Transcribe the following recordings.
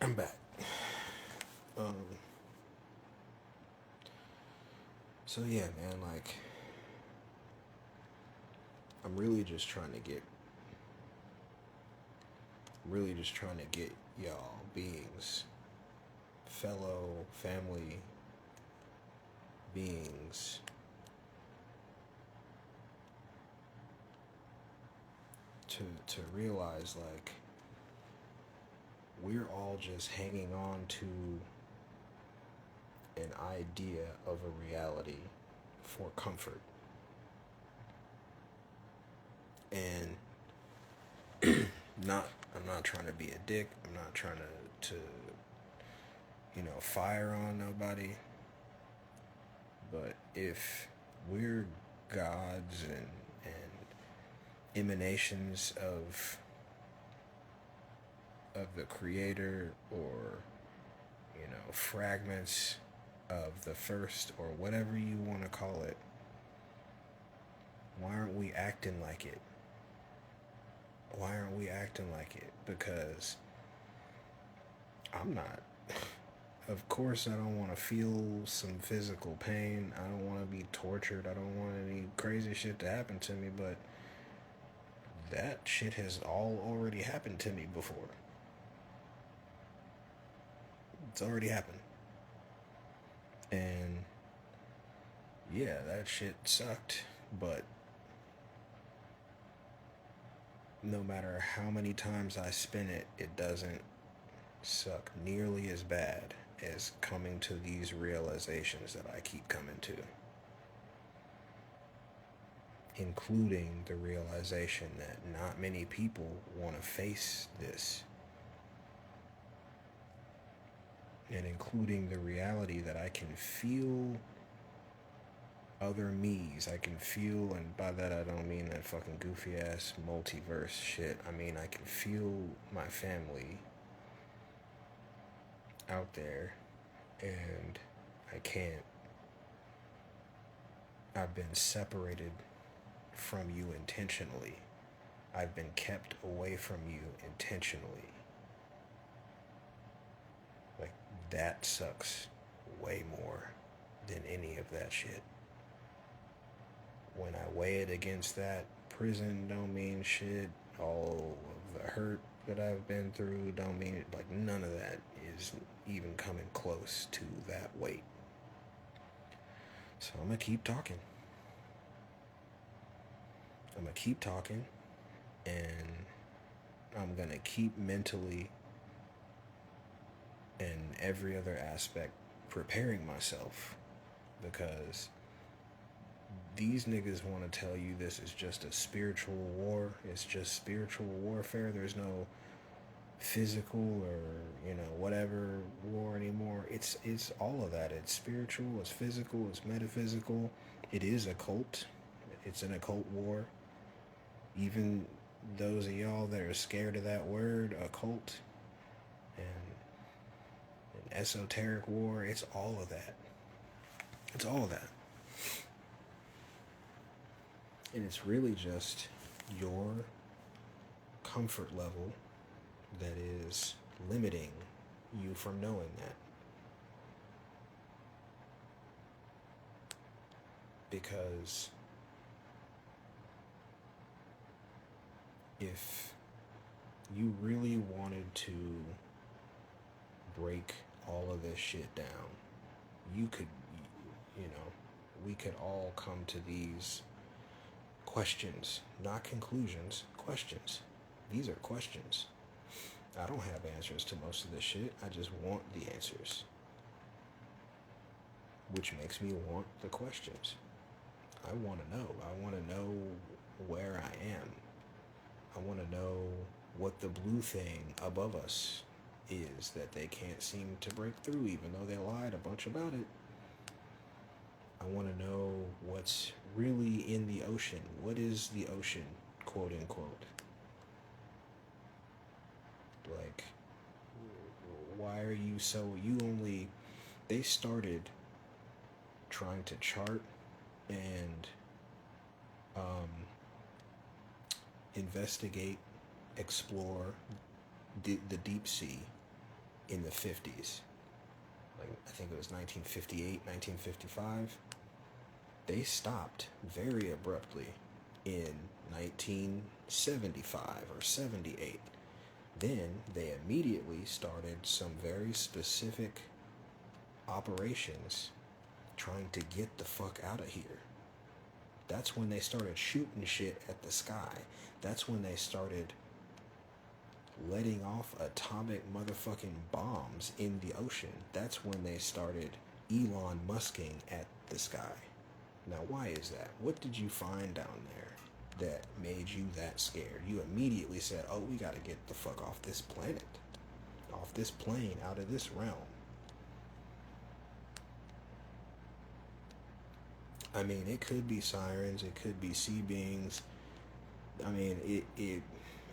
I'm back. Um, so yeah, man, like, I'm really just trying to get, really just trying to get y'all beings, fellow family beings, to realize like we're all just hanging on to an idea of a reality for comfort. And not I'm not trying to be a dick. I'm not trying to fire on nobody. But if we're gods and emanations of the creator, or fragments of the first, or whatever you want to call it, why aren't we acting like it? Why aren't we acting like it? Because I'm not. Of course, I don't want to feel some physical pain. I don't want to be tortured. I don't want any crazy shit to happen to me, but that shit has all already happened to me before. It's already happened. And yeah, that shit sucked, but no matter how many times I spin it, it doesn't suck nearly as bad as coming to these realizations that I keep coming to. Including the realization that not many people want to face this. And including the reality that I can feel other me's. I can feel, and by that I don't mean that fucking goofy ass multiverse shit. I mean, I can feel my family out there, and I can't. I've been separated from you intentionally. I've been kept away from you intentionally. Like, that sucks way more than any of that shit. When I weigh it against that, prison don't mean shit. All of the hurt that I've been through don't mean it. Like, none of that is even coming close to that weight. So I'm gonna keep talking. I'm gonna keep talking, and I'm gonna keep mentally and every other aspect preparing myself, because these niggas want to tell you this is just a spiritual war. It's just spiritual warfare. There's no physical or whatever war anymore. It's all of that. It's spiritual, it's physical, it's metaphysical. It is a cult. It's an occult war. Even those of y'all that are scared of that word, occult and an esoteric war, it's all of that. It's all of that. And it's really just your comfort level that is limiting you from knowing that. Because if you really wanted to break all of this shit down, you could, we could all come to these questions, not conclusions, questions. These are questions. I don't have answers to most of this shit. I just want the answers, which makes me want the questions. I want to know. I want to know where I am. I want to know what the blue thing above us is that they can't seem to break through, even though they lied a bunch about it. I want to know what's really in the ocean. What is the ocean, quote unquote? Like, why are you so... They started trying to chart and investigate, explore the deep sea in the 50s. Like, I think it was 1958, 1955. They stopped very abruptly in 1975 or 78. Then they immediately started some very specific operations trying to get the fuck out of here. That's when they started shooting shit at the sky. That's when they started letting off atomic motherfucking bombs in the ocean. That's when they started Elon Musking at the sky. Now, why is that? What did you find down there that made you that scared? You immediately said, oh, we gotta get the fuck off this planet, off this plane, out of this realm. I mean, it could be sirens, it could be sea beings. I mean, it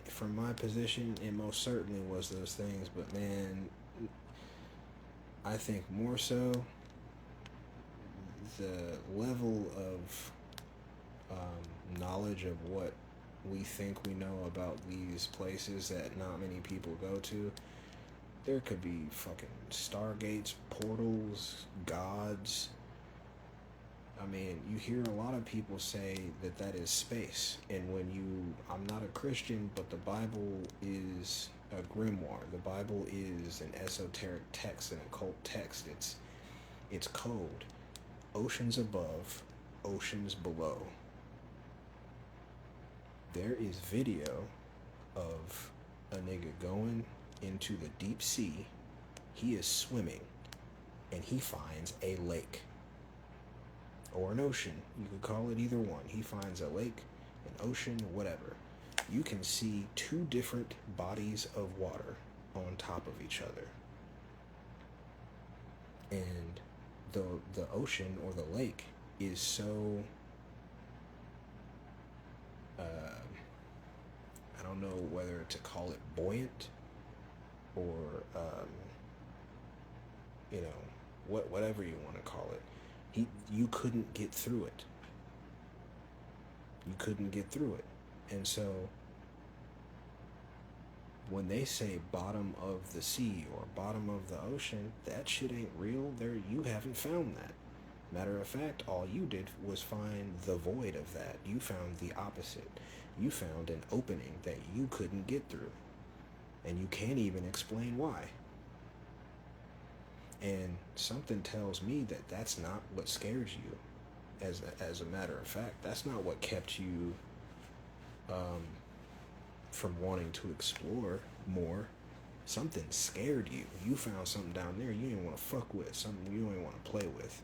from my position, it most certainly was those things, but man, I think more so the level of knowledge of what we think we know about these places that not many people go to. There could be fucking stargates, portals, gods. I mean, you hear a lot of people say that that is space. And when I'm not a Christian, but the Bible is a grimoire. The Bible is an esoteric text, an occult text. It's code. Oceans above, oceans below. There is video of a nigga going into the deep sea. He is swimming, and he finds a lake. Or an ocean. You could call it either one. He finds a lake, an ocean, whatever. You can see two different bodies of water on top of each other. And the ocean or the lake is so I don't know whether to call it buoyant or whatever you want to call it. You couldn't get through it. You couldn't get through it. And so when they say bottom of the sea or bottom of the ocean, that shit ain't real. You haven't found that. Matter of fact, all you did was find the void of that. You found the opposite. You found an opening that you couldn't get through. And you can't even explain why. And something tells me that that's not what scares you. As a matter of fact, that's not what kept you from wanting to explore more. Something scared you. You found something down there you didn't want to fuck with, something you didn't want to play with.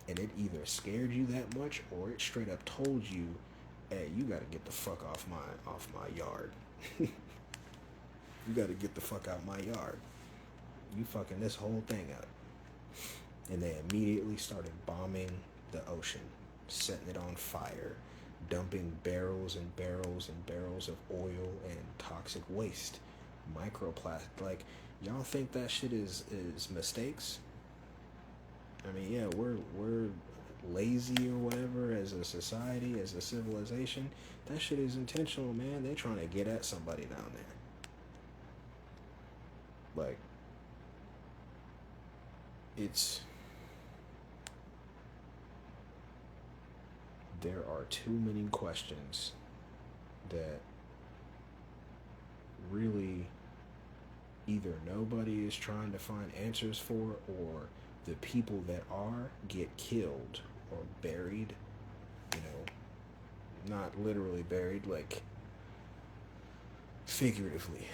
And it either scared you that much or it straight up told you, hey, you gotta get the fuck off my yard. You gotta get the fuck out my yard. You fucking this whole thing up. And they immediately started bombing the ocean, setting it on fire, dumping barrels and barrels and barrels of oil and toxic waste, microplastic. Like, y'all think that shit is mistakes? I mean, yeah, we're lazy or whatever as a society, as a civilization. That shit is intentional, man. They're trying to get at somebody down there. Like, there are too many questions that really either nobody is trying to find answers for, or the people that are get killed or buried, not literally buried, like figuratively.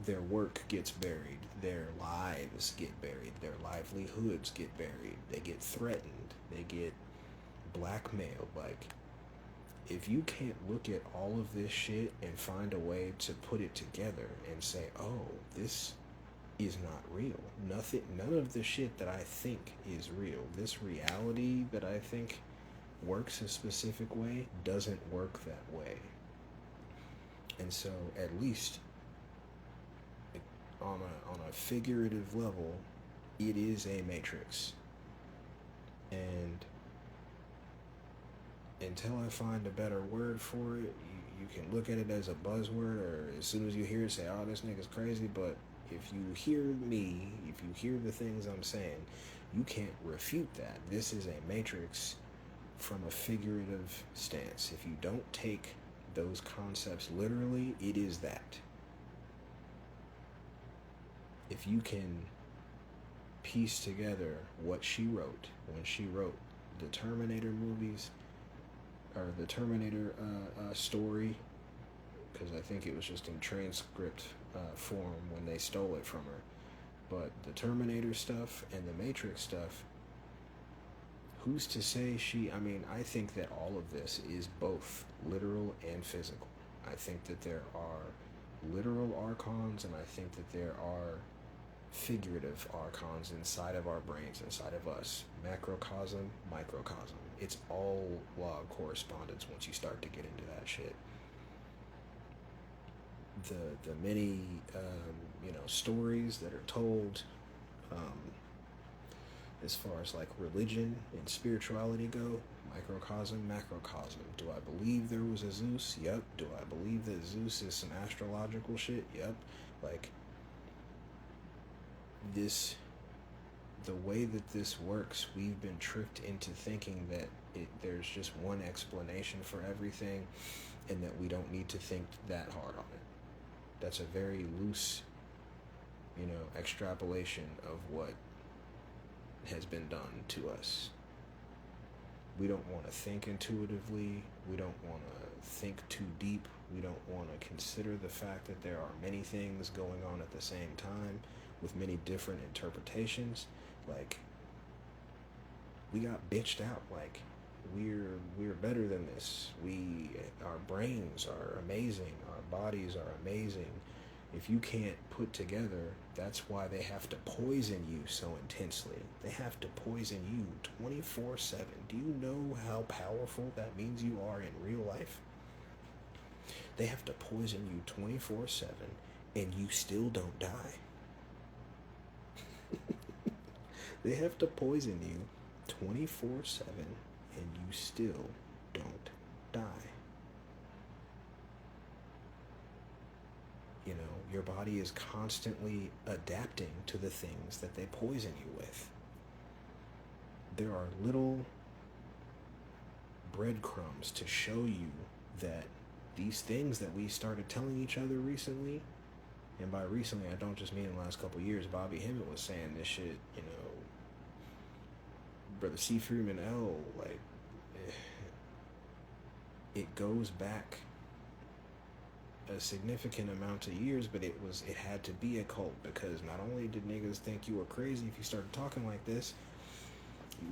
Their work gets buried, their lives get buried, their livelihoods get buried, they get threatened, they get blackmailed. Like, if you can't look at all of this shit and find a way to put it together and say, oh, this is not real. None of the shit that I think is real. This reality that I think works a specific way doesn't work that way. And so at least on a figurative level, it is a matrix. And until I find a better word for it, you can look at it as a buzzword, or as soon as you hear it, say, oh, this nigga's crazy. But If you hear me, if you hear the things I'm saying, you can't refute that. This is a matrix from a figurative stance. If you don't take those concepts literally, it is that. If you can piece together what she wrote when she wrote the Terminator movies, or the Terminator story, because I think it was just in transcript form when they stole it from her. But the Terminator stuff and the Matrix stuff, who's to say I mean, I think that all of this is both literal and physical. I think that there are literal archons, and I think that there are figurative archons inside of our brains, inside of us. Macrocosm, microcosm. It's all law of correspondence once you start to get into that shit. The many stories that are told, as far as like religion and spirituality go, microcosm, macrocosm. Do I believe there was a Zeus? Yep. Do I believe that Zeus is some astrological shit? Yep. Like, the way that this works, we've been tricked into thinking that there's just one explanation for everything, and that we don't need to think that hard on it. That's a very loose, extrapolation of what has been done to us. We don't want to think intuitively. We don't want to think too deep. We don't want to consider the fact that there are many things going on at the same time with many different interpretations. Like, we got bitched out. Like, we're better than this. Our brains are amazing. Our bodies are amazing. If you can't put together, that's why they have to poison you so intensely. They have to poison you 24/7. Do you know how powerful that means you are in real life? They have to poison you 24/7, and you still don't die. They have to poison you 24/7, and you still don't die. Your body is constantly adapting to the things that they poison you with. There are little breadcrumbs to show you that these things that we started telling each other recently, and by recently I don't just mean in the last couple of years. Bobby Hemmett was saying this shit, Brother C. Freeman L, like, it goes back a significant amount of years, but it had to be a cult, because not only did niggas think you were crazy if you started talking like this,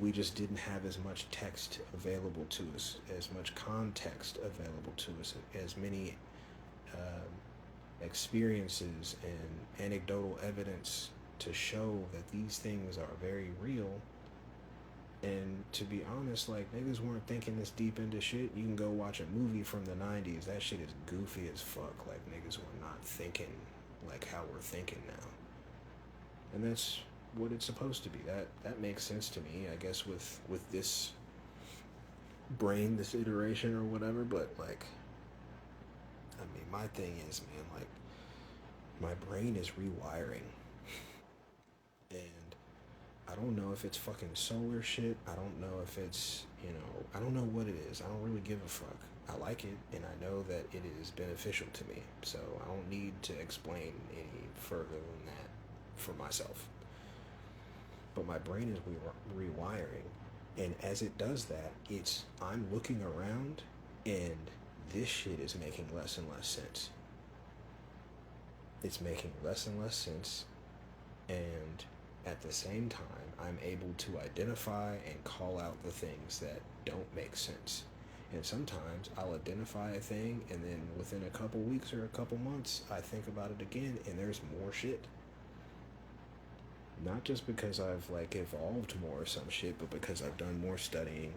we just didn't have as much text available to us, as much context available to us, as many experiences and anecdotal evidence to show that these things are very real. And to be honest, like, niggas weren't thinking this deep into shit. You can go watch a movie from the 90s. That shit is goofy as fuck. Like, niggas were not thinking like how we're thinking now. And that's what it's supposed to be. That makes sense to me, I guess, with this brain, this iteration or whatever. But, like, I mean, my thing is, man, like, my brain is rewiring. And I don't know if it's fucking solar shit. I don't know if it's, I don't know what it is. I don't really give a fuck. I like it, and I know that it is beneficial to me. So I don't need to explain any further than that for myself. But my brain is rewiring. And as it does that, I'm looking around, and this shit is making less and less sense. It's making less and less sense, and at the same time, I'm able to identify and call out the things that don't make sense. And sometimes I'll identify a thing, and then within a couple weeks or a couple months, I think about it again, and there's more shit. Not just because I've, like, evolved more or some shit, but because I've done more studying,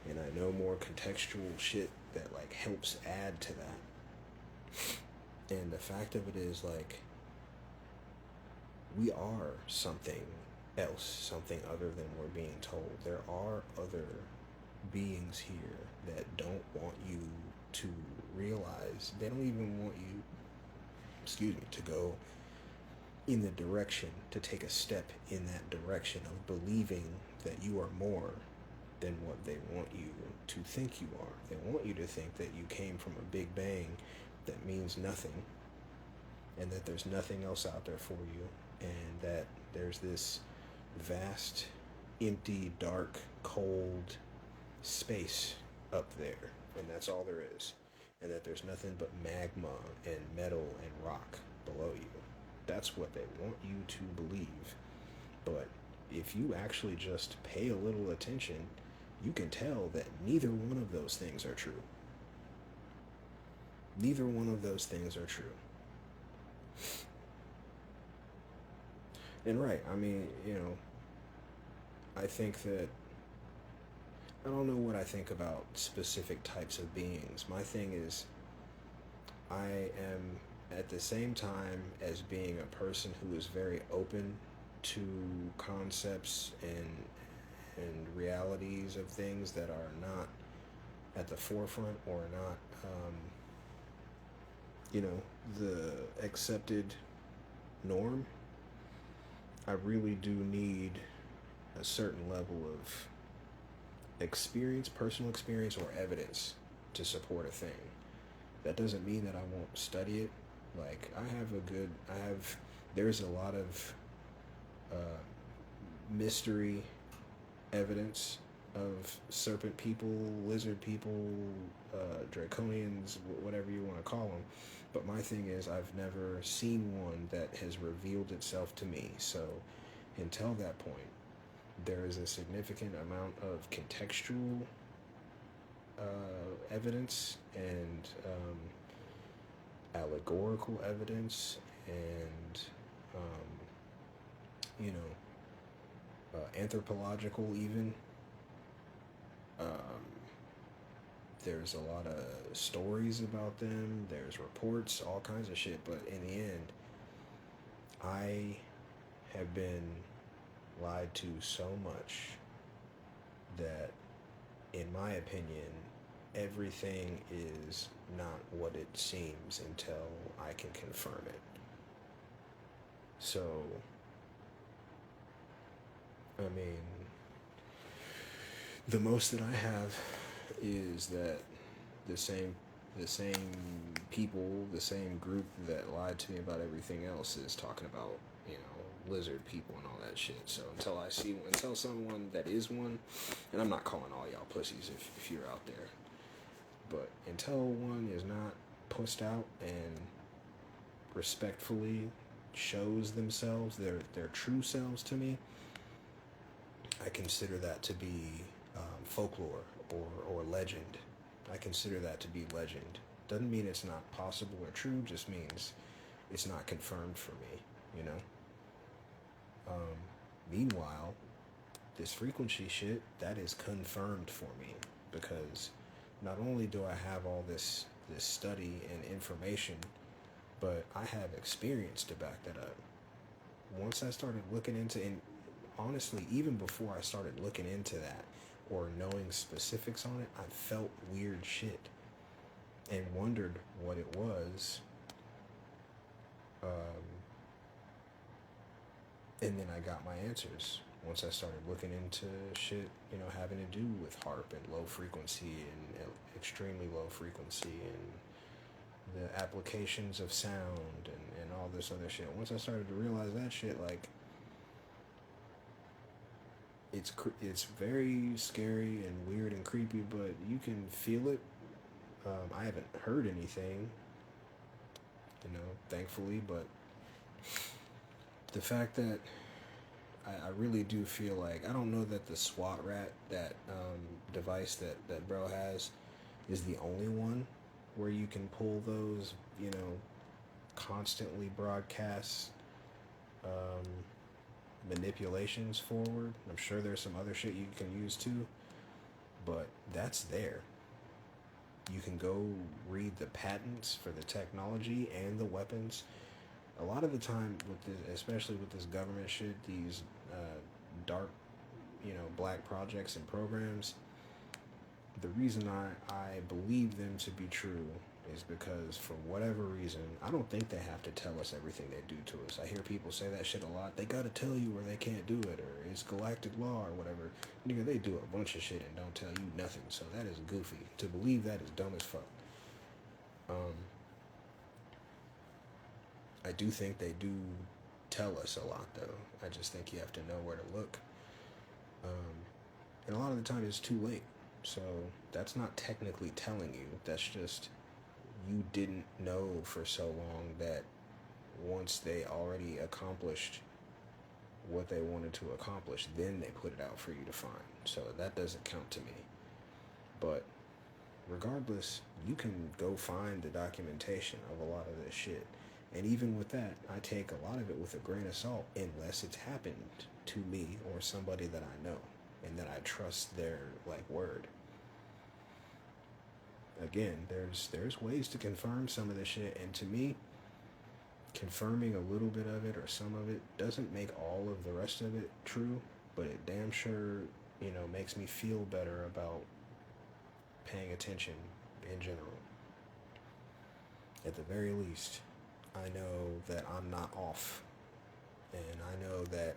and I know more contextual shit that, like, helps add to that. And the fact of it is, like, we are something else, something other than we're being told. There are other beings here that don't want you to realize. They don't even want you, to go in the direction, to take a step in that direction of believing that you are more than what they want you to think you are. They want you to think that you came from a big bang that means nothing, and that there's nothing else out there for you, and that there's this vast, empty, dark, cold space up there, and that's all there is, and that there's nothing but magma and metal and rock below you. That's what they want you to believe. But if you actually just pay a little attention, you can tell that neither one of those things are true. Neither one of those things are true. And right, I mean, I think that I don't know what I think about specific types of beings. My thing is, I am at the same time as being a person who is very open to concepts and realities of things that are not at the forefront, or not, the accepted norm. I really do need a certain level of experience, personal experience, or evidence to support a thing. That doesn't mean that I won't study it. Like, there's a lot of mystery evidence of serpent people, lizard people, draconians, whatever you want to call them. But my thing is, I've never seen one that has revealed itself to me. So until that point, there is a significant amount of contextual evidence, and allegorical evidence, and anthropological even. There's a lot of stories about them. There's reports, all kinds of shit. But in the end, I have been lied to so much that, in my opinion, everything is not what it seems until I can confirm it. So, I mean, the most that I have is that the same people, the same group that lied to me about everything else is talking about, lizard people and all that shit. So until someone that is one, and I'm not calling all y'all pussies if you're out there, but until one is not pushed out and respectfully shows themselves, their true selves to me, I consider that to be folklore or legend. I consider that to be legend. Doesn't mean it's not possible or true, just means it's not confirmed for me, Meanwhile, this frequency shit, that is confirmed for me, because not only do I have all this study and information, but I have experience to back that up. Once I started looking into, and honestly, even before I started looking into that or knowing specifics on it, I felt weird shit and wondered what it was. And then I got my answers once I started looking into shit, having to do with HAARP and low frequency and extremely low frequency, and the applications of sound and all this other shit. Once I started to realize that shit, like, it's very scary and weird and creepy, but you can feel it. I haven't heard anything, thankfully, but the fact that I really do feel like, I don't know that the SWAT rat, that device that bro has, is the only one where you can pull those, constantly broadcast manipulations forward. I'm sure there's some other shit you can use too, but that's there. You can go read the patents for the technology and the weapons. A lot of the time, especially with this government shit, these dark, black projects and programs, the reason I believe them to be true is because for whatever reason, I don't think they have to tell us everything they do to us. I hear people say that shit a lot. They gotta tell you or they can't do it, or it's galactic law or whatever. Nigga, they do a bunch of shit and don't tell you nothing. So that is goofy. To believe that is dumb as fuck. I do think they do tell us a lot though. I just think you have to know where to look. And a lot of the time it's too late. So that's not technically telling you. That's just you didn't know for so long that once they already accomplished what they wanted to accomplish, then they put it out for you to find. So that doesn't count to me. But regardless, you can go find the documentation of a lot of this shit. And even with that, I take a lot of it with a grain of salt, unless it's happened to me or somebody that I know and that I trust their word. Again, there's ways to confirm some of this shit, and to me, confirming a little bit of it or some of it doesn't make all of the rest of it true, but it damn sure, makes me feel better about paying attention in general. At the very least, I know that I'm not off, and I know that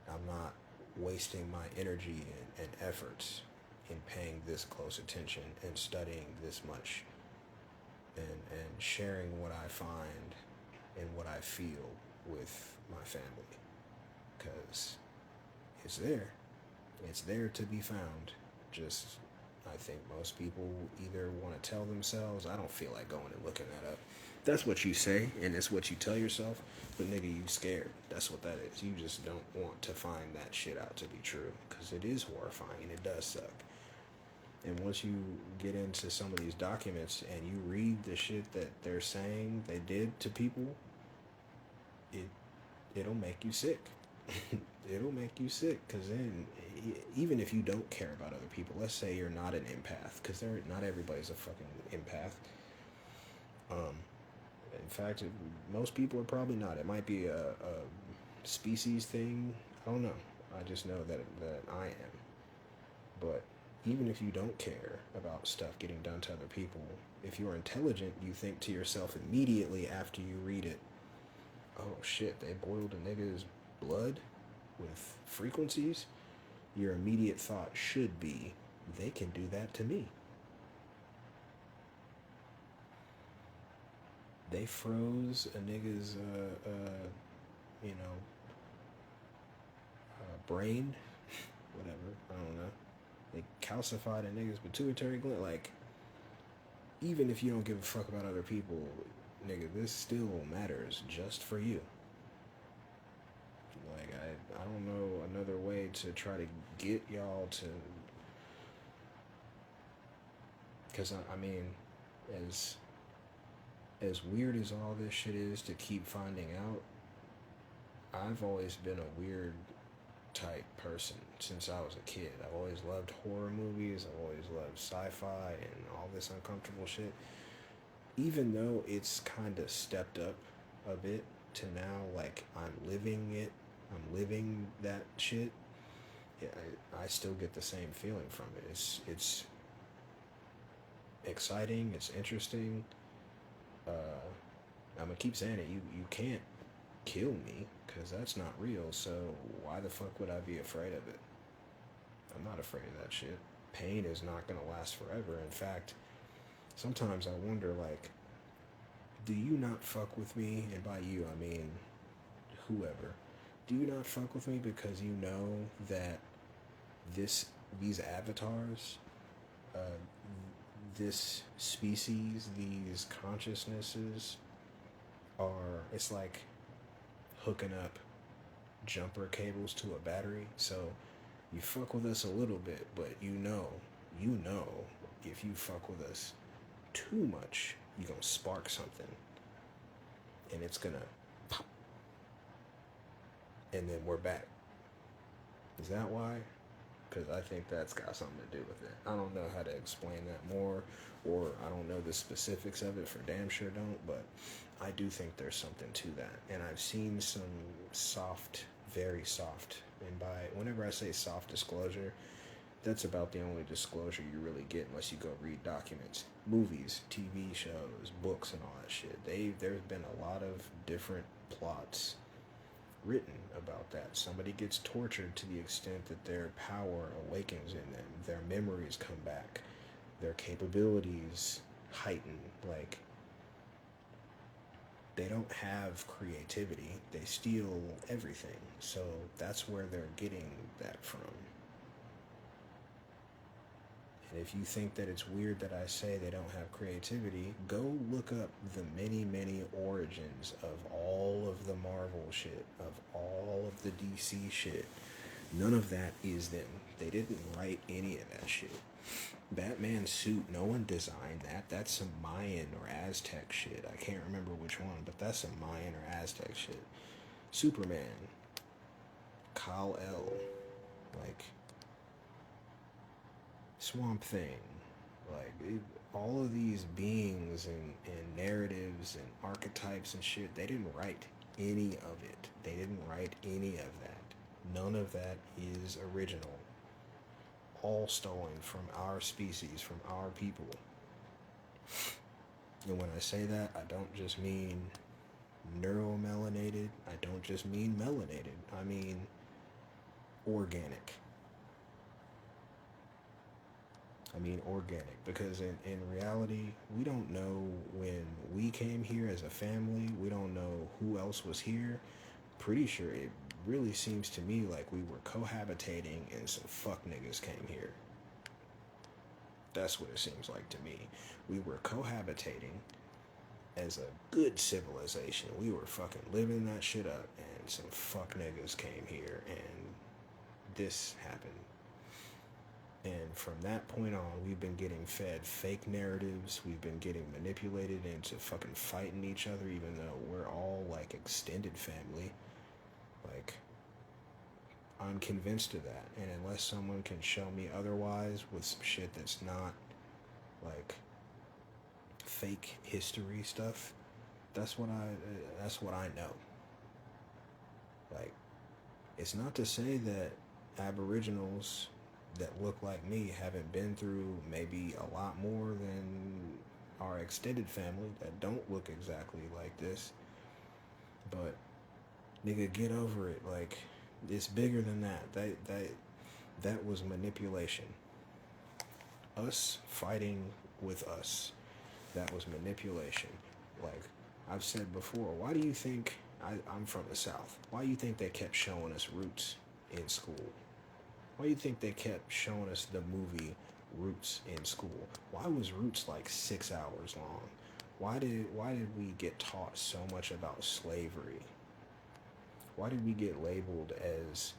I'm not wasting my energy and efforts in paying this close attention and studying this much and sharing what I find and what I feel with my family, because it's there to be found. Just, I think most people either want to tell themselves, I don't feel like going and looking that up. That's what you say, and it's what you tell yourself, but nigga, you scared. That's what that is. You just don't want to find that shit out to be true, because it is horrifying and it does suck. And once you get into some of these documents and you read the shit that they're saying they did to people, it'll make you sick. It'll make you sick, because then, even if you don't care about other people, let's say you're not an empath, because not everybody's a fucking empath. In fact, most people are probably not. It might be a species thing. I don't know. I just know that I am. But even if you don't care about stuff getting done to other people, if you're intelligent, you think to yourself immediately after you read it, oh shit, they boiled a nigga's blood with frequencies. Your immediate thought should be, they can do that to me. They froze a nigga's, brain, whatever, I don't know. They calcified a nigga's pituitary gland. Even if you don't give a fuck about other people, nigga, this still matters just for you. I don't know another way to try to get y'all to, because I mean, as weird as all this shit is to keep finding out, I've always been a weird type person since I was a kid. I've always loved horror movies. I've always loved sci-fi and all this uncomfortable shit. Even though it's kind of stepped up a bit to now, I'm living it. I'm living that shit. I still get the same feeling from it. It's exciting. It's interesting. I'm gonna keep saying it. You can't kill me, because that's not real. So why the fuck would I be afraid of it? I'm not afraid of that shit. Pain is not gonna last forever. In fact, sometimes I wonder, do you not fuck with me? And by you, I mean whoever. Do you not fuck with me because you know that these avatars, this species, these consciousnesses it's like hooking up jumper cables to a battery. So you fuck with us a little bit, but you know, if you fuck with us too much, you're gonna spark something, and it's gonna pop, and then we're back. Is that why? Because I think that's got something to do with it. I don't know how to explain that more, or I don't know the specifics of it, for damn sure don't, but I do think there's something to that. And I've seen some soft, very soft, and whenever I say soft disclosure, That's about the only disclosure you really get unless you go read documents. Movies, TV shows, books, and all that shit. There's been a lot of different plots written about that. Somebody gets tortured to the extent that their power awakens in them, their memories come back, their capabilities heighten. Like, they don't have creativity, they steal everything. So that's where they're getting that from. And if you think that it's weird that I say they don't have creativity, go look up the many, many origins of all of the Marvel shit, of all of the DC shit. None of that is them. They didn't write any of that shit. Batman's suit, no one designed that. That's some Mayan or Aztec shit. I can't remember which one, but that's some Mayan or Aztec shit. Superman, Kal-El, like Swamp Thing, all of these beings and narratives and archetypes and shit, they didn't write any of it. They didn't write any of that. None of that is original. All stolen from our species, from our people. And when I say that, I don't just mean neuromelanated. I don't just mean melanated. I mean organic. Because in reality, we don't know when we came here as a family. We don't know who else was here. Pretty sure it really seems to me like we were cohabitating and some fuck niggas came here. That's what it seems like to me. We were cohabitating as a good civilization. We were fucking living that shit up, and some fuck niggas came here and this happened. And from that point on, we've been getting fed fake narratives. We've been getting manipulated into fucking fighting each other, even though we're all like extended family. Like, I'm convinced of that. And unless someone can show me otherwise with some shit that's not like fake history stuff, that's what I know. Like, it's not to say that Aboriginals that look like me haven't been through maybe a lot more than our extended family that don't look exactly like this. But nigga, get over it. Like, it's bigger than that. That was manipulation. Us fighting with us. That was manipulation. Like I've said before, why do you think I'm from the South? Why do you think they kept showing us Roots in school? Why do you think they kept showing us the movie Roots in school? Why was Roots like 6 hours long? Why did we get taught so much about slavery? Why did we get labeled as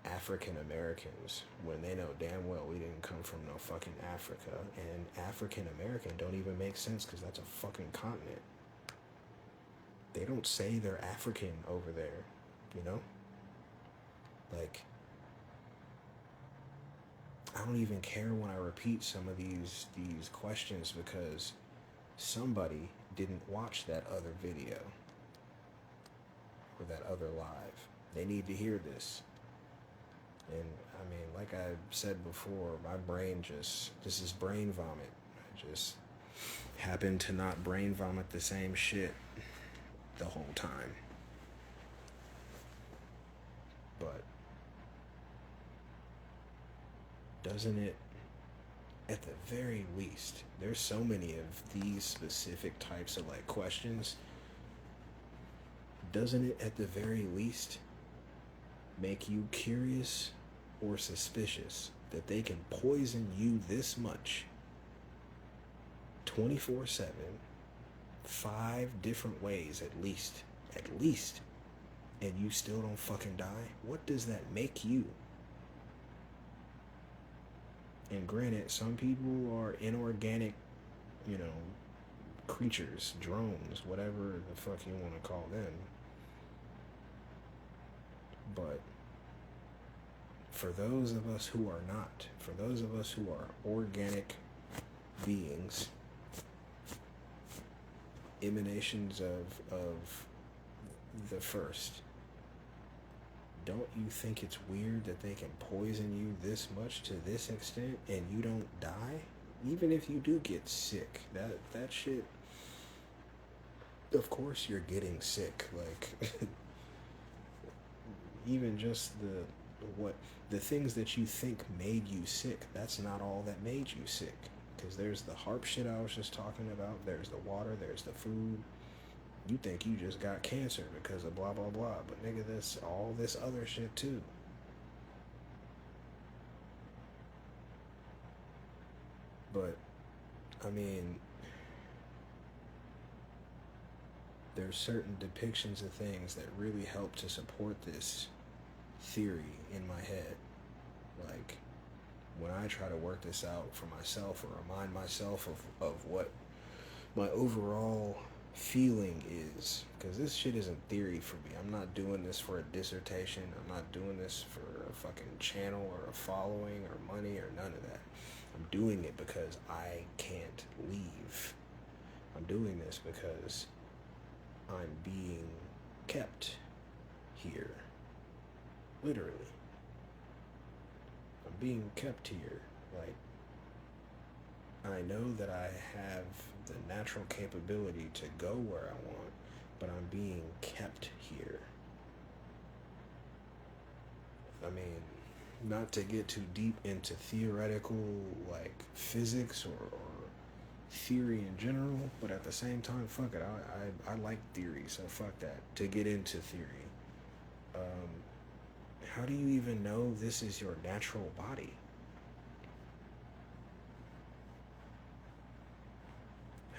African Americans when they know damn well we didn't come from no fucking Africa? And African American don't even make sense because that's a fucking continent. They don't say they're African over there, you know? Like, I don't even care when I repeat some of these questions because somebody didn't watch that other video or that other live. They need to hear this. And I mean, like I said before, my brain this is brain vomit. I just happened to not brain vomit the same shit the whole time. But doesn't it, at the very least, there's so many of these specific types of like questions, doesn't it at the very least make you curious or suspicious that they can poison you this much 24/7, 5 different ways at least, and you still don't fucking die? What does that make you? And granted, some people are inorganic, creatures, drones, whatever the fuck you want to call them. But for those of us who are not, for those of us who are organic beings, emanations of the first, don't you think it's weird that they can poison you this much to this extent and you don't die? Even if you do get sick, that shit, of course you're getting sick. Like, even just the things that you think made you sick, that's not all that made you sick. Because there's the HAARP shit I was just talking about, there's the water, there's the food. You think you just got cancer because of blah blah blah, but nigga, that's all this other shit too. But I mean, there's certain depictions of things that really help to support this theory in my head. Like, when I try to work this out for myself or remind myself of what my overall feeling is, because this shit isn't theory for me. I'm not doing this for a dissertation. I'm not doing this for a fucking channel or a following or money or none of that. I'm doing it because I can't leave. I'm doing this because I'm being kept here. Literally. I'm being kept here. Like, I know that I have the natural capability to go where I want, but I'm being kept here. I mean, not to get too deep into theoretical, like, physics or theory in general, but at the same time, fuck it, I like theory, so fuck that. To get into theory, how do you even know this is your natural body?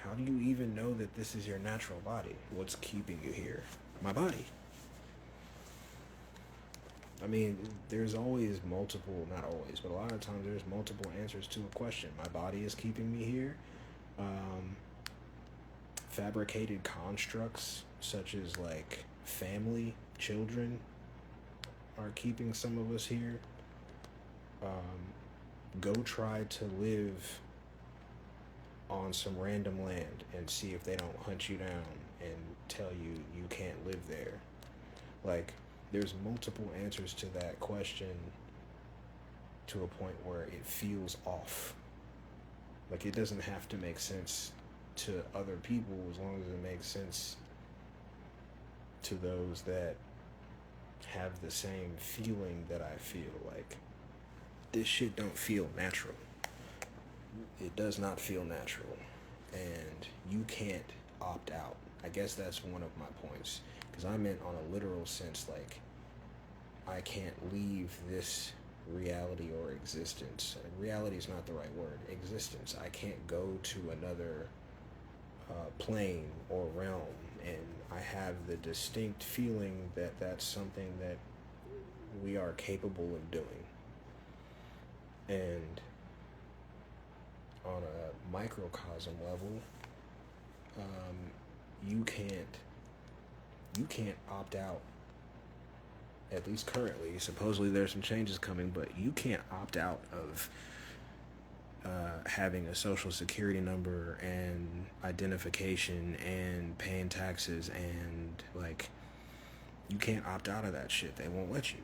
How do you even know that this is your natural body? What's keeping you here? My body. I mean, there's always multiple, not always, but a lot of times there's multiple answers to a question. My body is keeping me here. Fabricated constructs such as like family, children are keeping some of us here. Go try to live on some random land and see if they don't hunt you down and tell you you can't live there. Like, there's multiple answers to that question to a point where it feels off. Like, it doesn't have to make sense to other people as long as it makes sense to those that have the same feeling that I feel. Like, this shit don't feel natural. It does not feel natural. And you can't opt out. I guess that's one of my points. Because I meant on a literal sense, like, I can't leave this reality or existence. Reality is not the right word. Existence. I can't go to another plane or realm, and I have the distinct feeling that that's something that we are capable of doing. And on a microcosm level, you can't opt out. At least currently, supposedly there's some changes coming, but you can't opt out of having a social security number and identification and paying taxes, and like, you can't opt out of that shit. They won't let you.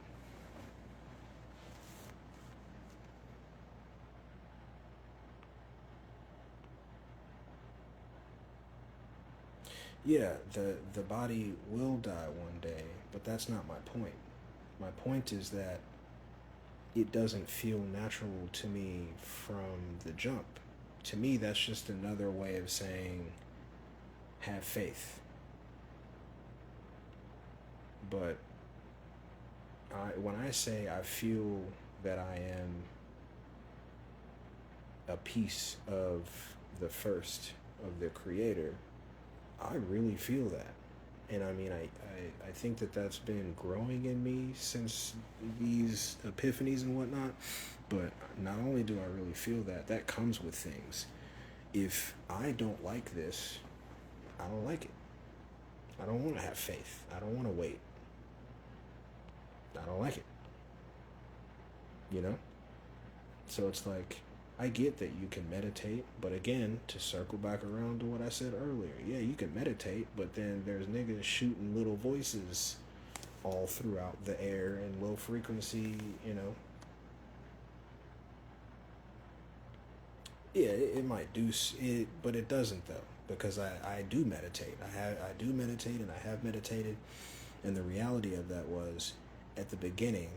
Yeah, the body will die one day, but that's not my point. My point is that it doesn't feel natural to me from the jump. To me, that's just another way of saying have faith. But when I say I feel that I am a piece of the first of the Creator, I really feel that. And I mean, I think that that's been growing in me since these epiphanies and whatnot. But not only do I really feel that, that comes with things. If I don't like this, I don't like it. I don't want to have faith. I don't want to wait. I don't like it. You know? So it's like, I get that you can meditate, but again, to circle back around to what I said earlier, yeah, you can meditate, but then there's niggas shooting little voices all throughout the air and low frequency, you know. Yeah, it might do it, but it doesn't though, because I do meditate. I do meditate, and I have meditated, and the reality of that was, at the beginning,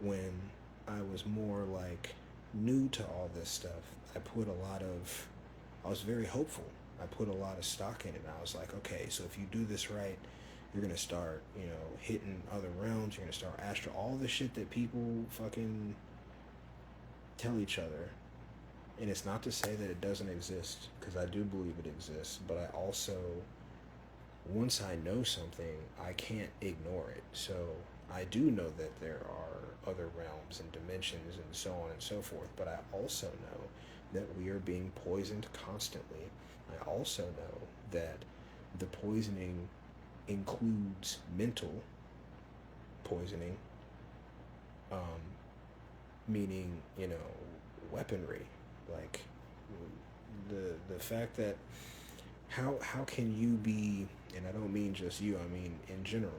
when I was more like new to all this stuff, I put a lot of, I was very hopeful. I put a lot of stock in it. And I was like, okay, so if you do this right, you're gonna start, you know, hitting other realms. You're gonna start astral, all the shit that people fucking tell each other. And it's not to say that it doesn't exist, because I do believe it exists. But I also, once I know something, I can't ignore it. So I do know that there are other realms and dimensions and so on and so forth. But I also know that we are being poisoned constantly. I also know that the poisoning includes mental poisoning, um, meaning, you know, weaponry. Like the fact that how can you be, and I don't mean just you, I mean in general,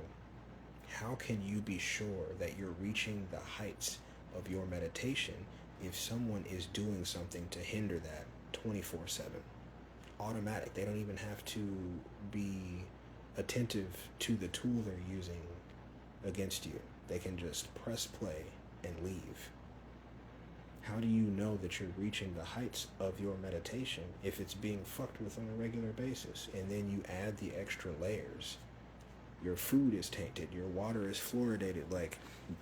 how can you be sure that you're reaching the heights of your meditation if someone is doing something to hinder that 24/7? Automatic. They don't even have to be attentive to the tool they're using against you. They can just press play and leave. How do you know that you're reaching the heights of your meditation if it's being fucked with on a regular basis? And then you add the extra layers. Your food is tainted, your water is fluoridated. Like,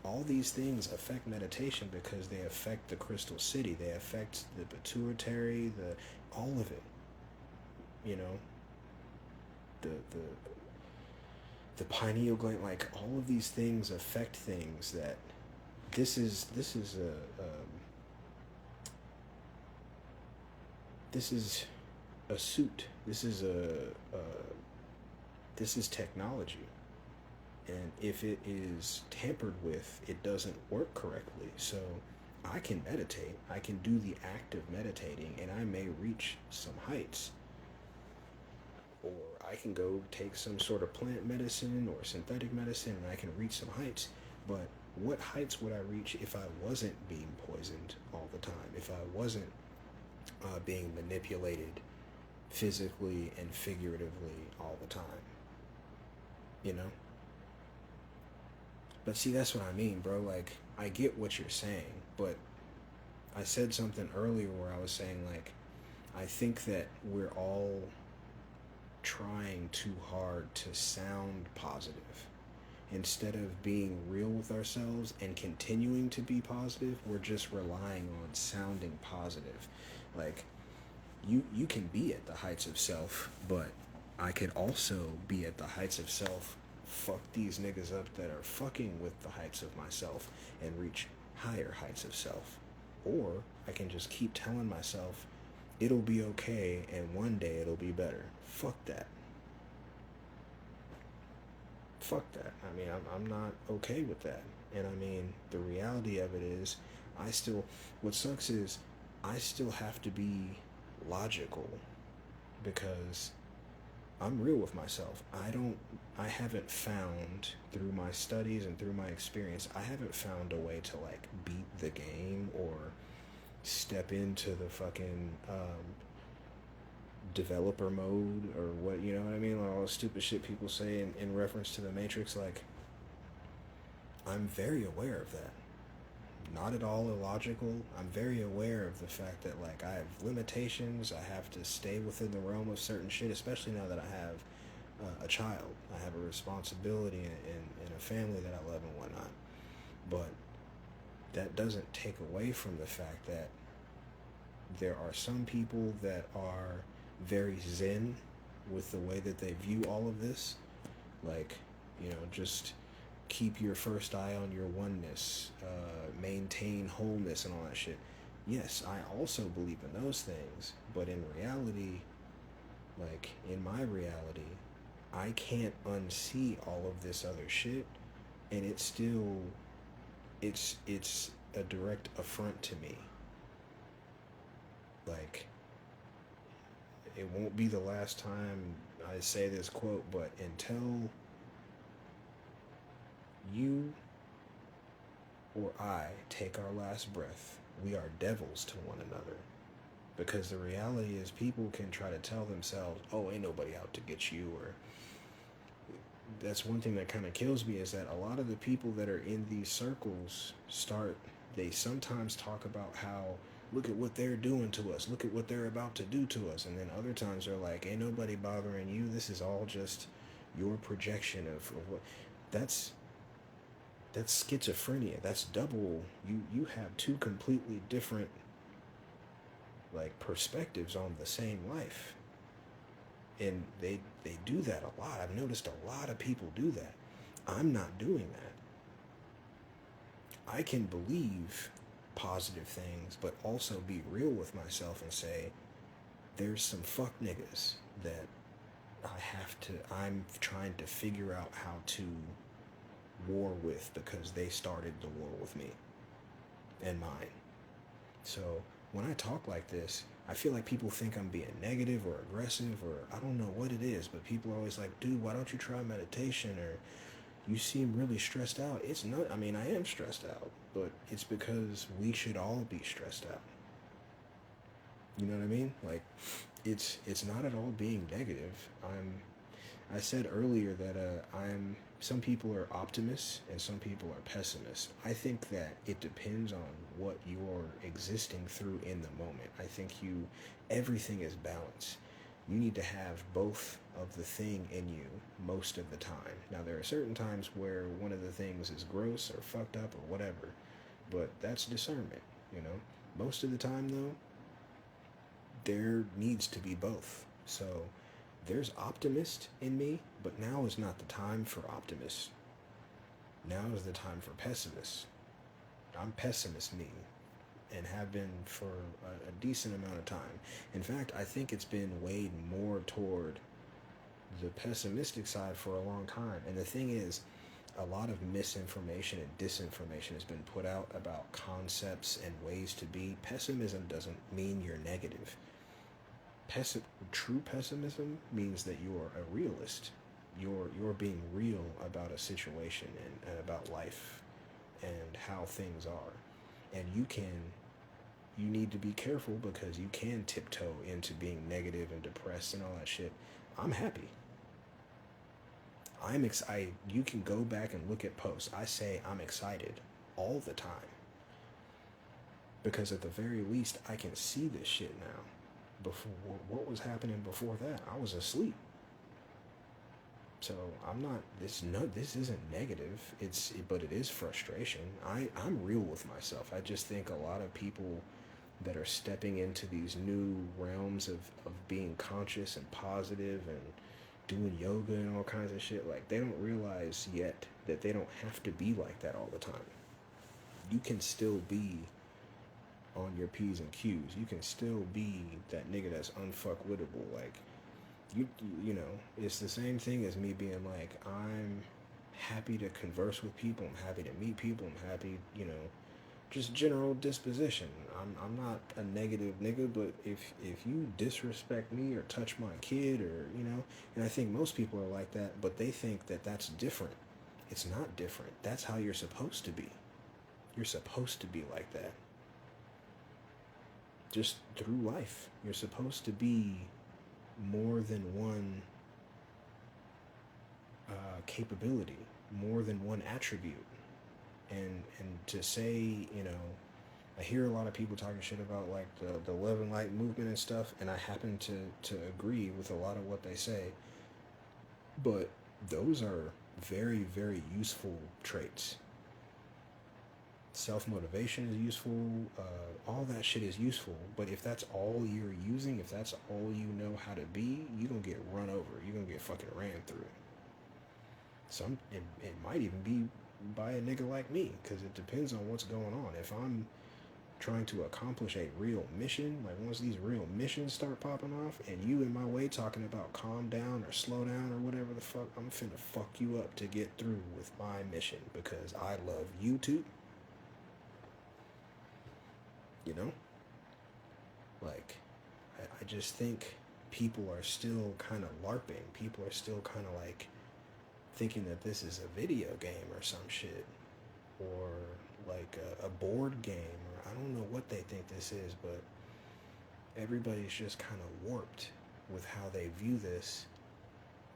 all these things affect meditation because they affect the crystal city. They affect the pituitary, all of it. You know, the the pineal gland, like, all of these things affect things that this is a suit. This is technology, and if it is tampered with, it doesn't work correctly. So I can meditate, I can do the act of meditating, and I may reach some heights. Or I can go take some sort of plant medicine or synthetic medicine, and I can reach some heights. But what heights would I reach if I wasn't being poisoned all the time? If I wasn't being manipulated physically and figuratively all the time? You know? But see, that's what I mean, bro. Like, I get what you're saying, but I said something earlier where I was saying, like, I think that we're all trying too hard to sound positive. Instead of being real with ourselves and continuing to be positive, we're just relying on sounding positive. Like, you can be at the heights of self, but I could also be at the heights of self, fuck these niggas up that are fucking with the heights of myself, and reach higher heights of self. Or I can just keep telling myself it'll be okay and one day it'll be better. Fuck that. Fuck that. I mean, I'm not okay with that. And I mean, the reality of it is, what sucks is, I still have to be logical, because I'm real with myself. I haven't found, through my studies and through my experience, I haven't found a way to, like, beat the game or step into the fucking developer mode, or what, you know what I mean? Like, all the stupid shit people say in reference to the Matrix. Like, I'm very aware of that. Not at all illogical. I'm very aware of the fact that, like, I have limitations. I have to stay within the realm of certain shit, especially now that I have a child. I have a responsibility in a family that I love and whatnot. But that doesn't take away from the fact that there are some people that are very zen with the way that they view all of this. Like, you know, just keep your first eye on your oneness, maintain wholeness and all that shit. Yes, I also believe in those things, but in reality, like, in my reality, I can't unsee all of this other shit, and it's a direct affront to me. Like, it won't be the last time I say this quote, but until you or I take our last breath, we are devils to one another. Because the reality is, people can try to tell themselves, oh, ain't nobody out to get you, or that's one thing that kind of kills me, is that a lot of the people that are in these circles they sometimes talk about how, look at what they're doing to us, look at what they're about to do to us, and then other times they're like, ain't nobody bothering you, this is all just your projection of what. That's schizophrenia. That's double. You have two completely different, like, perspectives on the same life, and they do that a lot. I've noticed a lot of people do that. I'm not doing that. I can believe positive things, but also be real with myself and say, there's some fuck niggas that I'm trying to figure out how to war with, because they started the war with me and mine. So when I talk like this, I feel like people think I'm being negative or aggressive, or I don't know what it is, but people are always like, dude, why don't you try meditation? Or you seem really stressed out. It's not, I mean, I am stressed out, but it's because we should all be stressed out. You know what I mean? Like, it's not at all being negative. I said earlier that some people are optimists and some people are pessimists. I think that it depends on what you're existing through in the moment. I think everything is balance. You need to have both of the thing in you most of the time. Now, there are certain times where one of the things is gross or fucked up or whatever, but that's discernment, you know? Most of the time, though, there needs to be both. So there's optimist in me, but now is not the time for optimists. Now is the time for pessimists. I'm pessimist me, and have been for a decent amount of time. In fact, I think it's been weighed more toward the pessimistic side for a long time. And the thing is, a lot of misinformation and disinformation has been put out about concepts and ways to be. Pessimism doesn't mean you're negative. True pessimism means that you're a realist. You're being real about a situation and about life and how things are. And you need to be careful, because you can tiptoe into being negative and depressed and all that shit. I'm happy. I'm excited. You can go back and look at posts. I say I'm excited all the time, because at the very least I can see this shit now. Before, what was happening before that? I was asleep. So I'm not. This isn't negative. But it is frustration. I'm real with myself. I just think a lot of people that are stepping into these new realms of being conscious and positive and doing yoga and all kinds of shit, like, they don't realize yet that they don't have to be like that all the time. You can still be on your P's and Q's. You can still be that nigga that's unfuckwittable. Like, you know, it's the same thing as me being like, I'm happy to converse with people, I'm happy to meet people, I'm happy, you know, just general disposition. I'm not a negative nigga, but if you disrespect me or touch my kid, or, you know, and I think most people are like that, but they think that that's different. It's not different. That's how you're supposed to be. You're supposed to be like that. Just through life, you're supposed to be more than one capability, more than one attribute. And to say, you know, I hear a lot of people talking shit about, like, the love and light movement and stuff, and I happen to agree with a lot of what they say, but those are very, very useful traits. Self-motivation is useful, all that shit is useful, but if that's all you're using, if that's all you know how to be, you're gonna get run over, you're gonna get fucking ran through. It might even be by a nigga like me, because it depends on what's going on. If I'm trying to accomplish a real mission, like, once these real missions start popping off, and you in my way talking about calm down or slow down or whatever the fuck, I'm finna fuck you up to get through with my mission, because I love you too. You know? Like, I just think people are still kind of LARPing. People are still kind of, like, thinking that this is a video game or some shit, or like a board game, or I don't know what they think this is, but everybody's just kind of warped with how they view this.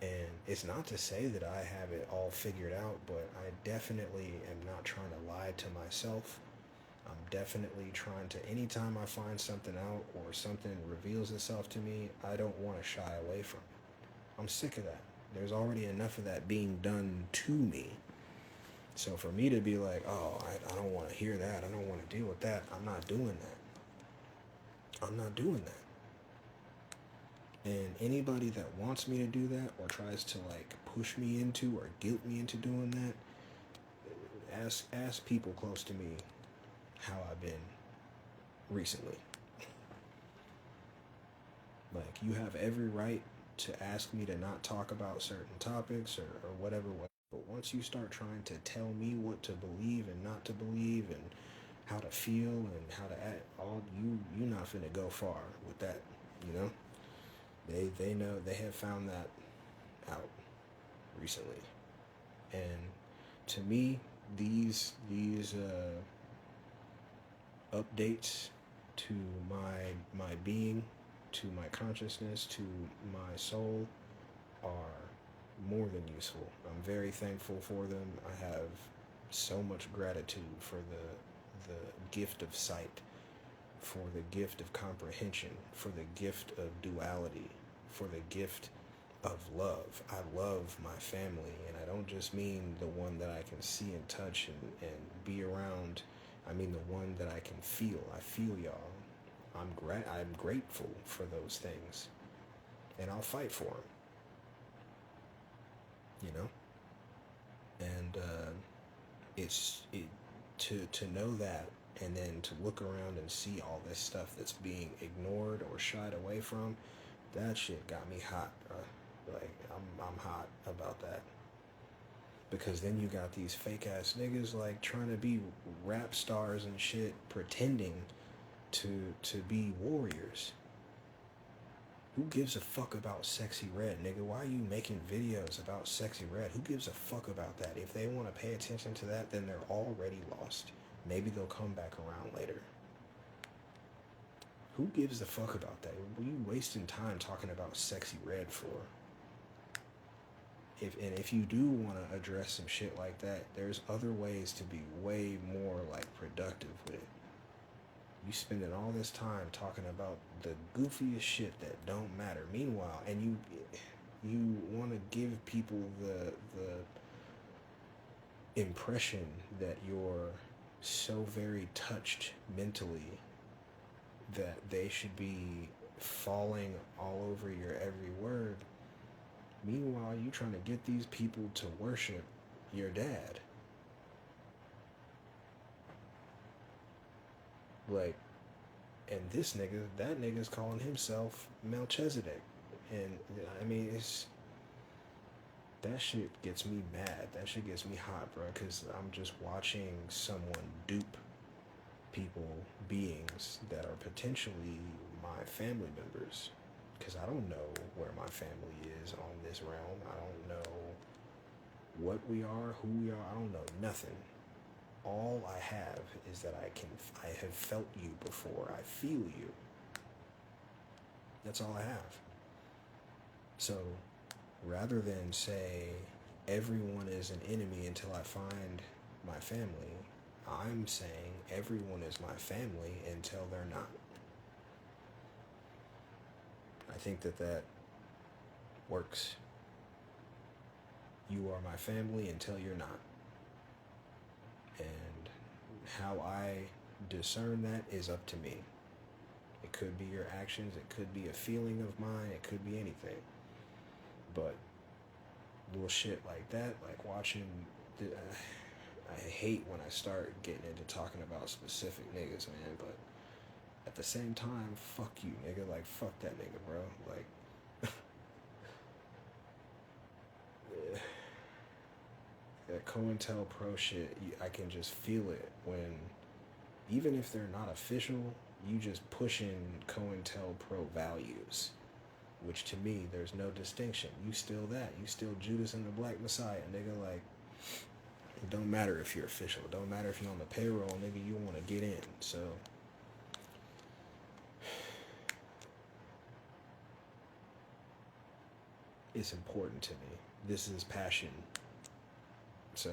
And it's not to say that I have it all figured out, but I definitely am not trying to lie to myself. I'm definitely trying to, anytime I find something out or something reveals itself to me, I don't want to shy away from it. I'm sick of that. There's already enough of that being done to me. So for me to be like, oh, I don't want to hear that, I don't want to deal with that, I'm not doing that. I'm not doing that. And anybody that wants me to do that or tries to like push me into or guilt me into doing that, ask people close to me how I've been recently. Like, you have every right to ask me to not talk about certain topics or whatever. But once you start trying to tell me what to believe and not to believe and how to feel and how to act, you're not finna go far with that, you know? They know, they have found that out recently. And to me, these updates to my being, to my consciousness, to my soul are more than useful. I'm very thankful for them. I have so much gratitude for the gift of sight, for the gift of comprehension, for the gift of duality, for the gift of love. I love my family, and I don't just mean the one that I can see and touch and be around. I mean the one that I can feel. I feel y'all. I'm grateful for those things, and I'll fight for them. You know, and to know that, and then to look around and see all this stuff that's being ignored or shied away from. That shit got me hot, bro. Like, I'm hot about that. Because then you got these fake ass niggas like trying to be rap stars and shit, pretending to be warriors. Who gives a fuck about Sexy Red, nigga? Why are you making videos about Sexy Red? Who gives a fuck about that? If they want to pay attention to that, then they're already lost. Maybe they'll come back around later. Who gives a fuck about that? What are you wasting time talking about Sexy Red for? If you do want to address some shit like that, there's other ways to be way more like productive with it. You spending all this time talking about the goofiest shit that don't matter. Meanwhile, and you want to give people the impression that you're so very touched mentally that they should be falling all over your every word. Meanwhile, you trying to get these people to worship your dad. Like, and this nigga, that nigga's calling himself Melchizedek. And I mean, that shit gets me mad. That shit gets me hot, bro, because I'm just watching someone dupe people, beings that are potentially my family members. Because I don't know where my family is on this realm. I don't know what we are, who we are. I don't know nothing. All I have is that I have felt you before. I feel you. That's all I have. So rather than say everyone is an enemy until I find my family, I'm saying everyone is my family until they're not. I think that works. You are my family until you're not. And how I discern that is up to me. It could be your actions, it could be a feeling of mine, it could be anything. But little shit like that, like watching, I hate when I start getting into talking about specific niggas, man, but at the same time, fuck you, nigga. Like, fuck that nigga, bro. Like, that COINTELPRO shit, I can just feel it when, even if they're not official, you just pushing COINTELPRO values. which to me, there's no distinction. You still that. You still Judas and the Black Messiah, nigga. Like, it don't matter if you're official. It don't matter if you're on the payroll, nigga. You want to get in. So, it's important to me. This is passion. So,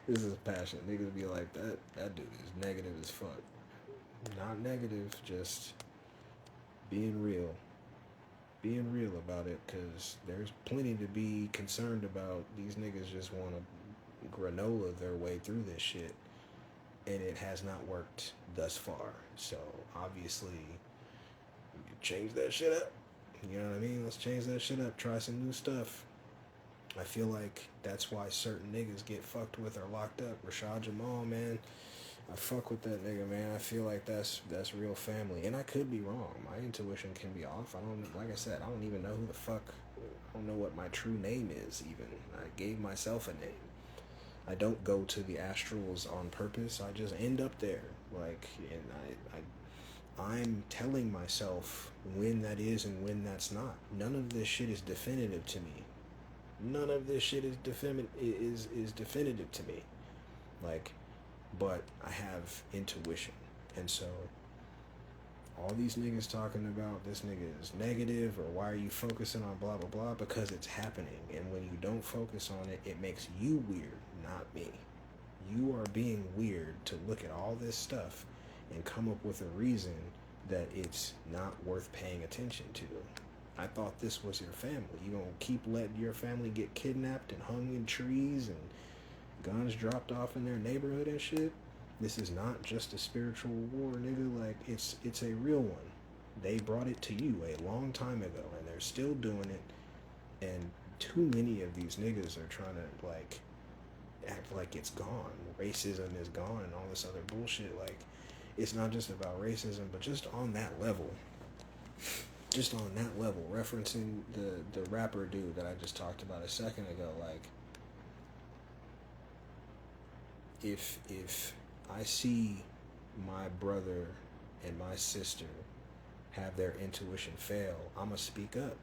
this is passion. Niggas be like, that dude is negative as fuck. Not negative, just being real. Being real about it, because there's plenty to be concerned about. These niggas just want to granola their way through this shit, and it has not worked thus far. So, obviously, change that shit up. You know what I mean? Let's change that shit up. Try some new stuff. I feel like that's why certain niggas get fucked with or locked up. Rashad Jamal, man, I fuck with that nigga, man. I feel like that's real family, and I could be wrong. My intuition can be off. I don't, like I said, I don't even know who the fuck. I don't know what my true name is. Even I gave myself a name. I don't go to the astrals on purpose. I just end up there, like, and I'm telling myself when that is and when that's not. None of this shit is definitive to me. None of this shit is definitive to me. Like, but I have intuition. And so all these niggas talking about this nigga is negative or why are you focusing on blah blah blah, because it's happening. And when you don't focus on it, it makes you weird, not me. You are being weird to look at all this stuff and come up with a reason that it's not worth paying attention to. I thought this was your family. You gonna keep letting your family get kidnapped and hung in trees and guns dropped off in their neighborhood and shit? This is not just a spiritual war, nigga. Like, it's a real one. They brought it to you a long time ago, and they're still doing it. And too many of these niggas are trying to, like, act like it's gone. Racism is gone and all this other bullshit. Like, it's not just about racism, but just on that level. Just on that level, referencing the rapper dude that I just talked about a second ago, like, if I see my brother and my sister have their intuition fail, I'ma speak up.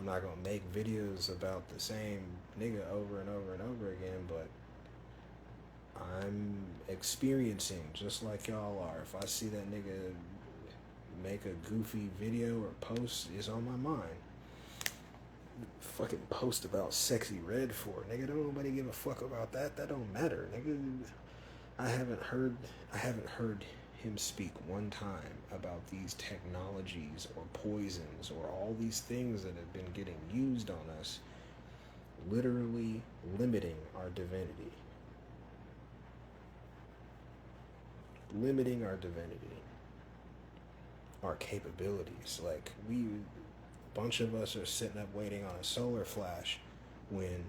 I'm not gonna make videos about the same nigga over and over and over again, but I'm experiencing just like y'all are. If I see that nigga make a goofy video or post, it's on my mind. Fucking post about Sexy Red for, nigga, don't nobody give a fuck about that. That don't matter, nigga. I haven't heard him speak one time about these technologies or poisons or all these things that have been getting used on us, literally limiting our divinity. Limiting our divinity. Our capabilities. Like, a bunch of us are sitting up waiting on a solar flash when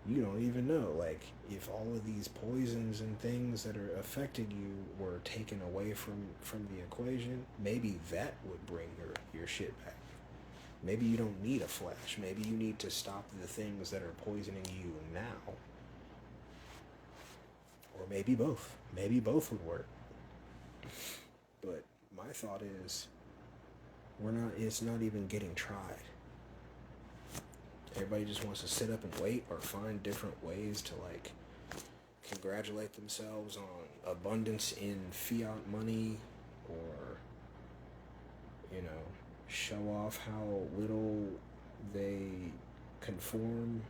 you don't even know. Like, if all of these poisons and things that are affecting you were taken away from the equation, maybe that would bring your shit back. Maybe you don't need a flash. Maybe you need to stop the things that are poisoning you now. Or maybe both. Maybe both would work. But my thought is, it's not even getting tried. Everybody just wants to sit up and wait or find different ways to, like, congratulate themselves on abundance in fiat money, or, you know, show off how little they conform.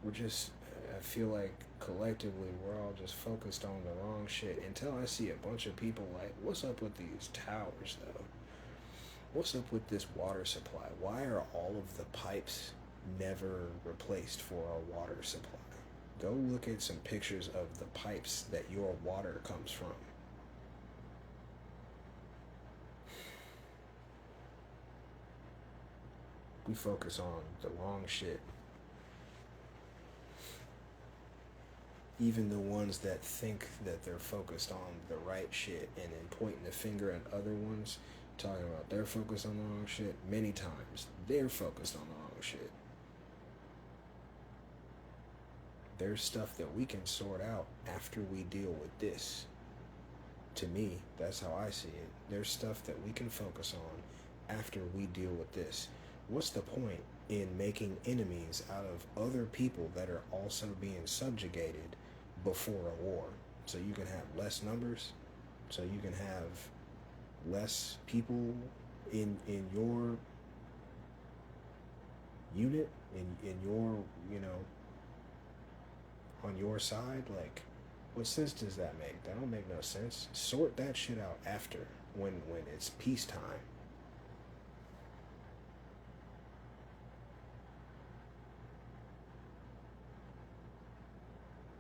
I feel like collectively we're all just focused on the wrong shit, until I see a bunch of people like, what's up with these towers though? What's up with this water supply? Why are all of the pipes never replaced for our water supply? Go look at some pictures of the pipes that your water comes from. We focus on the wrong shit. Even the ones that think that they're focused on the right shit and then pointing the finger at other ones, talking about they're focused on the wrong shit, many times they're focused on the wrong shit. There's stuff that we can sort out after we deal with this. To me, that's how I see it. There's stuff that we can focus on after we deal with this. What's the point in making enemies out of other people that are also being subjugated before a war? So you can have less numbers, so you can have less people in your unit, in your, on your side. Like, what sense does that make? That don't make no sense. Sort that shit out after, when it's peacetime.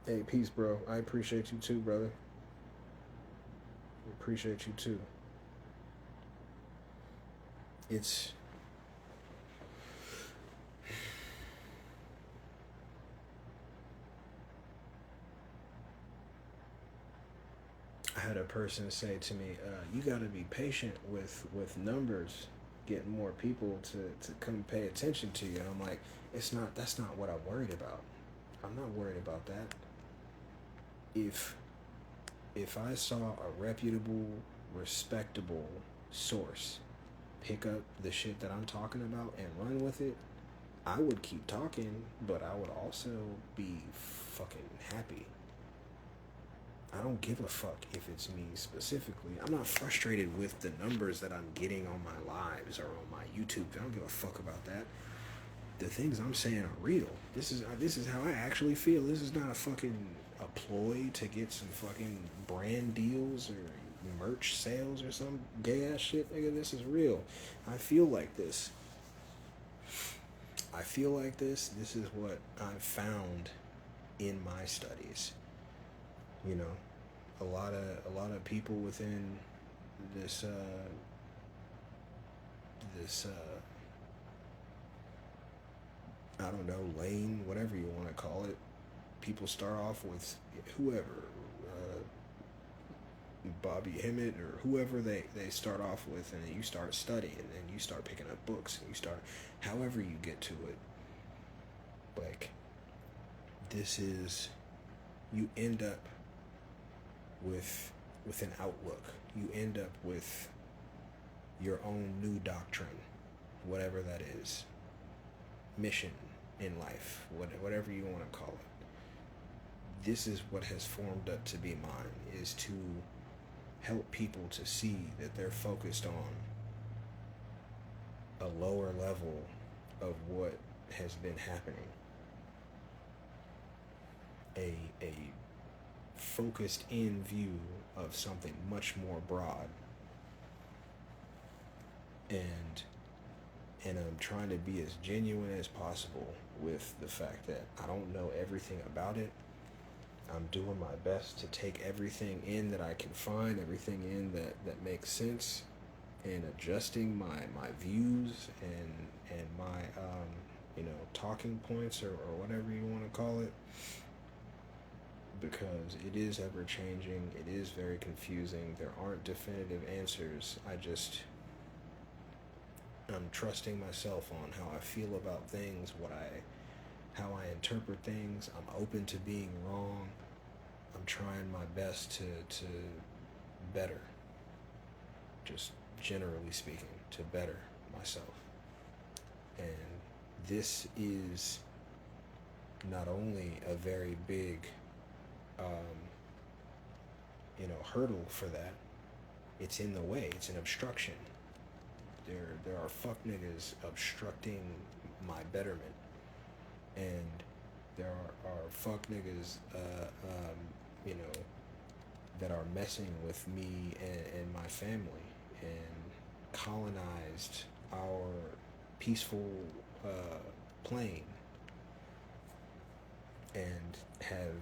Hey, peace, bro. I appreciate you too, brother. Appreciate you too. It's I had a person say to me, "You got to be patient with numbers, getting more people to come pay attention to you." And I'm like, "It's not. That's not what I'm worried about. I'm not worried about that. If if I saw a reputable, respectable source pick up the shit that I'm talking about and run with it, I would keep talking, but I would also be fucking happy. I don't give a fuck if it's me specifically. I'm not frustrated with the numbers that I'm getting on my lives or on my YouTube. I don't give a fuck about that. The things I'm saying are real. This is how I actually feel. This is not a fucking a ploy to get some fucking brand deals or merch sales or some gay ass shit, nigga. This is real. I feel like this. I feel like this. This is what I've found in my studies. You know, a lot of people within this this I don't know, lane, whatever you want to call it. People start off with whoever, Bobby Hemmett or whoever they start off with, and then you start studying, and then you start picking up books, and you start, however you get to it. Like, this is, you end up with an outlook. You end up with your own new doctrine, whatever that is, mission in life, whatever you want to call it. This is what has formed up to be mine, is to help people to see that they're focused on a lower level of what has been happening. A focused in view of something much more broad. And I'm trying to be as genuine as possible with the fact that I don't know everything about it. I'm doing my best to take everything in that I can find, everything in that makes sense, and adjusting my views and my talking points or whatever you want to call it, because it is ever changing. It is very confusing. There aren't definitive answers. I'm trusting myself on how I feel about things, how I interpret things. I'm open to being wrong. I'm trying my best to better, just generally speaking, to better myself. And this is not only a very big hurdle for that, it's in the way. It's an obstruction. There are fuck niggas obstructing my betterment, and there are fuck niggas that are messing with me and my family, and colonized our peaceful plane, and have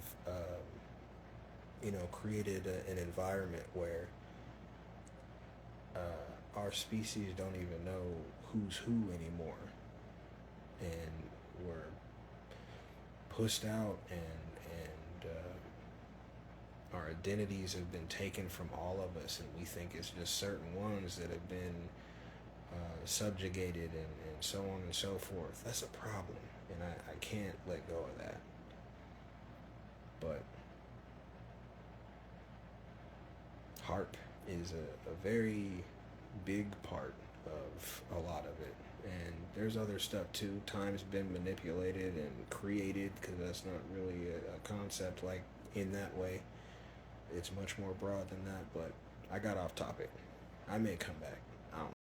created an environment where our species don't even know who's who anymore, and we're pushed out, and our identities have been taken from all of us, and we think it's just certain ones that have been subjugated, and so on and so forth. That's a problem, and I can't let go of that. But HAARP is a very big part of a lot of it. And there's other stuff too. Time's been manipulated and created, because that's not really a concept like in that way. It's much more broad than that, but I got off topic. I may come back. I don't know.